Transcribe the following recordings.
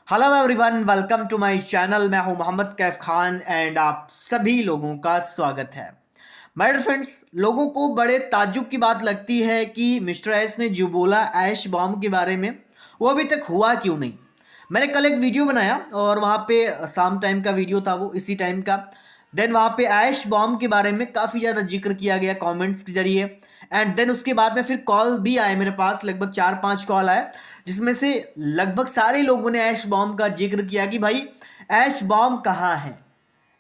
Hello everyone, welcome to my channel. मैं हूं Mohammad Kaif Khan and आप सभी लोगों का स्वागत है। माय डियर फ्रेंड्स, लोगों को बड़े ताज्जुब की बात लगती है कि मिस्टर एस ने जो बोला ऐश बॉम्ब के बारे में वो अभी तक हुआ क्यों नहीं। मैंने कल एक वीडियो बनाया और वहाँ पे शाम टाइम का वीडियो था, वो इसी टाइम का। देन वहाँ पे ऐश बॉम्ब के बारे में काफ़ी ज़्यादा जिक्र किया गया कमेंट्स के जरिए। एंड देन उसके बाद में फिर कॉल भी आए मेरे पास, लगभग 4-5 कॉल आए, जिसमें से लगभग सारे लोगों ने ऐश बॉम्ब का जिक्र किया कि भाई ऐश बॉम्ब कहाँ है।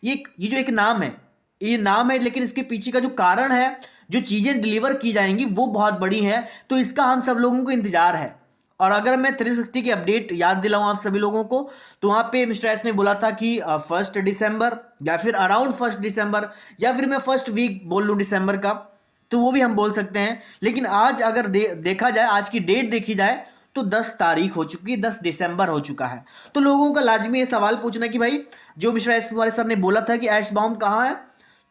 ये जो एक नाम है, ये नाम है, लेकिन इसके पीछे का जो कारण है, जो चीज़ें डिलीवर की जाएंगी वो बहुत बड़ी है। तो इसका हम सब लोगों को इंतजार है। और अगर मैं 360 की अपडेट याद दिलाऊं आप सभी लोगों को, तो वहाँ पे मिस्टर एस ने बोला था कि 1 दिसंबर या फिर अराउंड 1 दिसंबर, या फिर मैं फर्स्ट वीक बोल लूँ दिसंबर का, तो वो भी हम बोल सकते हैं। लेकिन आज अगर देखा जाए, आज की डेट देखी जाए, तो 10 तारीख हो चुकी है, 10 दिसंबर हो चुका है। तो लोगों का लाजमी ये सवाल पूछना कि भाई जो मिश्रा एस वाले सर ने बोला था कि ऐश बॉम्ब कहाँ है,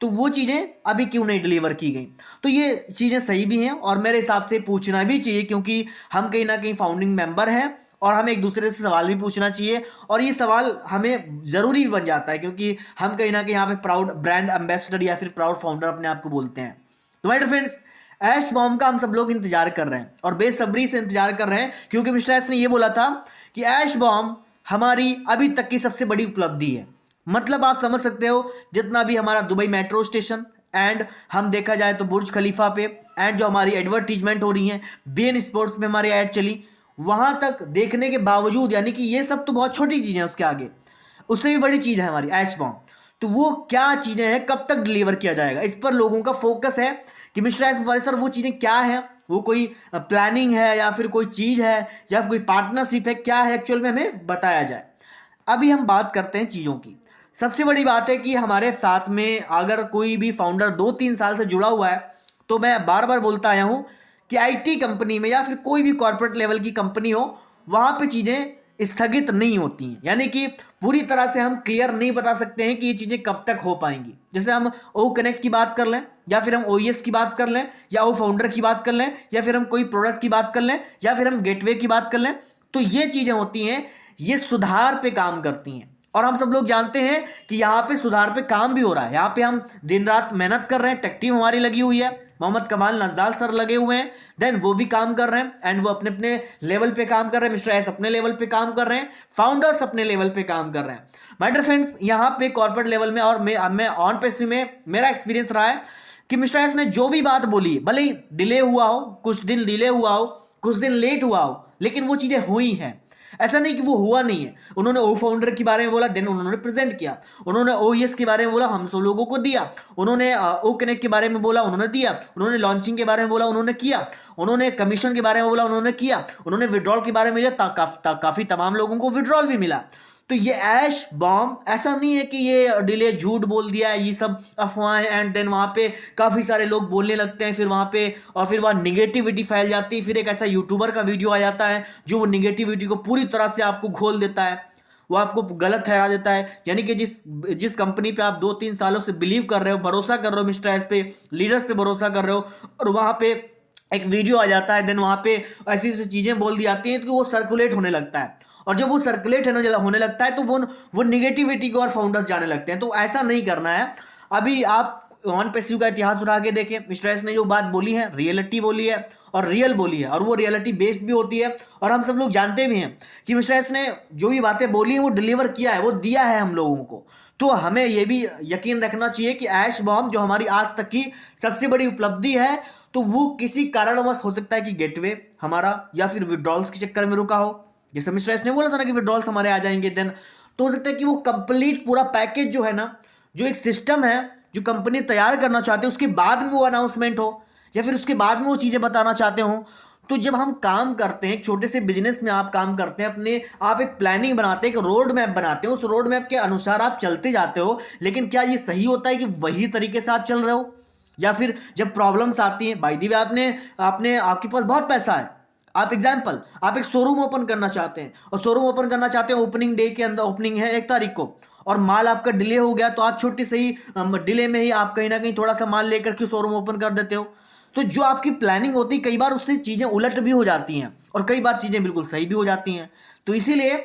तो वो चीज़ें अभी क्यों नहीं डिलीवर की गई। तो ये चीज़ें सही भी हैं और मेरे हिसाब से पूछना भी चाहिए, क्योंकि हम कहीं ना कहीं फाउंडिंग मेंबर हैं और हमें एक दूसरे से सवाल भी पूछना चाहिए। और ये सवाल हमें ज़रूरी भी बन जाता है, क्योंकि हम कहीं ना कहीं यहाँ पे प्राउड ब्रांड एम्बेसडर या फिर प्राउड फाउंडर अपने आप को बोलते हैं। तो माय डियर फ्रेंड्स, ऐश बॉम्ब का हम सब लोग इंतजार कर रहे हैं और बेसब्री से इंतजार कर रहे हैं, क्योंकि मिस्टर एस ने ये बोला था कि ऐश बॉम्ब हमारी अभी तक की सबसे बड़ी उपलब्धि है। मतलब आप समझ सकते हो, जितना भी हमारा दुबई मेट्रो स्टेशन एंड हम देखा जाए तो बुर्ज खलीफा पे, एंड जो हमारी एडवर्टीजमेंट हो रही है, बीएन स्पोर्ट्स में हमारी ऐड चली, वहां तक देखने के बावजूद, यानी कि ये सब तो बहुत छोटी चीज़ें हैं, उसके आगे उससे भी बड़ी चीज़ है हमारी ऐश बॉम्ब। तो वो क्या चीज़ें हैं, कब तक डिलीवर किया जाएगा, इस पर लोगों का फोकस है कि मिस्टर एस वाले सर वो चीज़ें क्या हैं। वो कोई प्लानिंग है या फिर कोई चीज़ है या कोई पार्टनरशिप है, क्या है एक्चुअल में, हमें बताया जाए। अभी हम बात करते हैं चीज़ों की। सबसे बड़ी बात है कि हमारे साथ में अगर कोई भी फाउंडर 2-3 साल से जुड़ा हुआ है, तो मैं बार बार बोलता आया हूँ कि आईटी कंपनी में या फिर कोई भी कॉर्पोरेट लेवल की कंपनी हो, वहाँ पे चीज़ें स्थगित नहीं होती हैं। यानी कि पूरी तरह से हम क्लियर नहीं बता सकते हैं कि ये चीज़ें कब तक हो पाएंगी। जैसे हम ओ कनेक्ट की बात कर लें, या फिर हम ओईएस की बात कर लें, या ओ फाउंडर की बात कर लें, या फिर हम कोई प्रोडक्ट की बात कर लें, या फिर हम गेटवे की बात कर लें, तो ये चीज़ें होती हैं, ये सुधार पे काम करती हैं। और हम सब लोग जानते हैं कि यहाँ पे सुधार पे काम भी हो रहा है। यहाँ पे हम दिन रात मेहनत कर रहे हैं, टेक टीम हमारी लगी हुई है, मोहम्मद कमाल नजदार सर लगे हुए हैं, देन वो भी काम कर रहे हैं एंड वो अपने अपने लेवल पे काम कर रहे हैं, मिस्टर एस अपने लेवल पे काम कर रहे हैं, फाउंडर्स अपने लेवल पे काम कर रहे हैं। माय डियर फ्रेंड्स, यहाँ पे कॉर्पोरेट लेवल में और मैं ऑन पेसिव में मेरा एक्सपीरियंस रहा है कि मिस्टर एस ने जो भी बात बोली, भले ही डिले हुआ हो, कुछ दिन डिले हुआ हो, कुछ दिन लेट हुआ हो, लेकिन वो चीज़ें हुई हैं। ऐसा नहीं कि वो हुआ नहीं है। उन्होंने ओ फाउंडर के बारे में बोला, देन उन्होंने प्रेजेंट किया। उन्होंने ओएस के बारे में बोला, हम सब लोगों को दिया। उन्होंने ओ कनेक्ट के बारे में बोला, उन्होंने दिया। उन्होंने लॉन्चिंग के बारे में बोला, उन्होंने किया। उन्होंने कमीशन के बारे में बोला, उन्होंने किया। उन्होंने विड्रॉल के बारे में मिला, काफी तमाम लोगों को विड्रॉल भी मिला। तो ये ऐश बॉम्ब ऐसा नहीं है कि ये डिले झूठ बोल दिया है, ये सब अफवाहें। एंड देन वहाँ पे काफ़ी सारे लोग बोलने लगते हैं, फिर वहाँ पे और फिर वहाँ निगेटिविटी फैल जाती है। फिर एक ऐसा यूट्यूबर का वीडियो आ जाता है जो वो निगेटिविटी को पूरी तरह से आपको घोल देता है, वो आपको गलत ठहरा देता है। यानी कि जिस जिस कंपनी पे आप 2-3 सालों से बिलीव कर रहे हो, भरोसा कर रहे हो, मिस्टर एस पे, लीडर्स पे भरोसा कर रहे हो, और वहाँ पे एक वीडियो आ जाता है, देन वहाँ पे ऐसी ऐसी चीज़ें बोल दी जाती हैं कि वो सर्कुलेट होने लगता है। और जब वो सर्कुलेट होने लगता है तो वो निगेटिविटी को और फाउंडर्स जाने लगते हैं। तो ऐसा नहीं करना है। अभी आप ऑन पेसिव का इतिहास उठा के देखें, मिस्टर एस ने जो बात बोली है, रियलिटी बोली है और रियल बोली है, और वो रियलिटी बेस्ड भी होती है। और हम सब लोग जानते भी हैं कि मिस्टर एस ने जो भी बातें बोली हैं वो डिलीवर किया है, वो दिया है हम लोगों को। तो हमें ये भी यकीन रखना चाहिए कि ऐश बॉम्ब जो हमारी आज तक की सबसे बड़ी उपलब्धि है, तो वो किसी कारणवश हो सकता है कि गेटवे हमारा या फिर विड्रॉल्स के चक्कर में रुका हो। जैसे मिस्टर एस ने बोला था ना कि विड्रॉल्स हमारे आ जाएंगे, देन तो हो सकता है कि वो कंप्लीट पूरा पैकेज जो है ना, जो एक सिस्टम है जो कंपनी तैयार करना चाहते हैं, उसके बाद में वो अनाउंसमेंट हो, या फिर उसके बाद में वो चीज़ें बताना चाहते हो। तो जब हम काम करते हैं, एक छोटे से बिजनेस में आप काम करते हैं, अपने आप एक प्लानिंग बनाते हैं, एक रोड मैप बनाते हो, उस रोड मैप के अनुसार आप चलते जाते हो। लेकिन क्या ये सही होता है कि वही तरीके से आप चल रहे हो, या फिर जब प्रॉब्लम्स आती हैं, बाय द वे आपने आपने आपके पास बहुत पैसा है, आप एग्जाम्पल, आप एक शोरूम ओपन करना चाहते हैं, और शोरूम ओपन करना चाहते हैं, ओपनिंग डे के अंदर, ओपनिंग है 1 तारीख को, और माल आपका डिले हो गया, तो आप छोटी सी डिले में ही आप कहीं ना कहीं थोड़ा सा माल लेकर के शोरूम ओपन कर देते हो। तो जो आपकी प्लानिंग होती है, कई बार उससे चीज़ें उलट भी हो जाती हैं और कई बार चीज़ें बिल्कुल सही भी हो जाती हैं। तो इसीलिए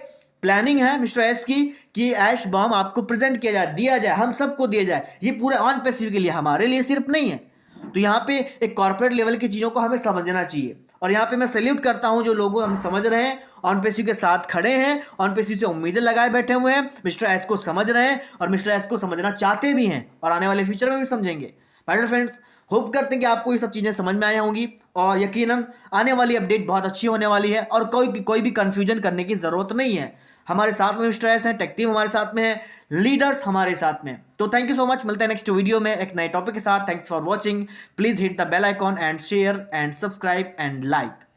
प्लानिंग है मिस्टर एस की कि ऐश बॉम्ब आपको प्रेजेंट किया जाए, दिया जाए, हम सबको दिया जाए। ये पूरे ऑन पैसिव के लिए, हमारे लिए सिर्फ नहीं है। तो यहाँ पे एक कॉर्पोरेट लेवल की चीज़ों को हमें समझना चाहिए। और यहाँ पे मैं सैल्यूट करता हूँ जो लोग हम समझ रहे हैं, ऑन पैसिव के साथ खड़े हैं, ऑन पैसिव से उम्मीदें लगाए बैठे हुए हैं, मिस्टर एस को समझ रहे हैं और मिस्टर एस को समझना चाहते भी हैं और आने वाले फ्यूचर में भी समझेंगे। माय फ्रेंड्स, होप करते हैं कि आपको ये सब चीज़ें समझ में आया होंगी और यकीनन आने वाली अपडेट बहुत अच्छी होने वाली है और कोई भी कंफ्यूजन करने की ज़रूरत नहीं है। हमारे साथ में मिस्टर एस हैं, टेक टीम हमारे साथ में है, लीडर्स हमारे साथ में। तो थैंक यू सो मच, मिलते हैं नेक्स्ट वीडियो में एक नए टॉपिक के साथ। Thanks for watching, please hit the bell icon and share and subscribe and like.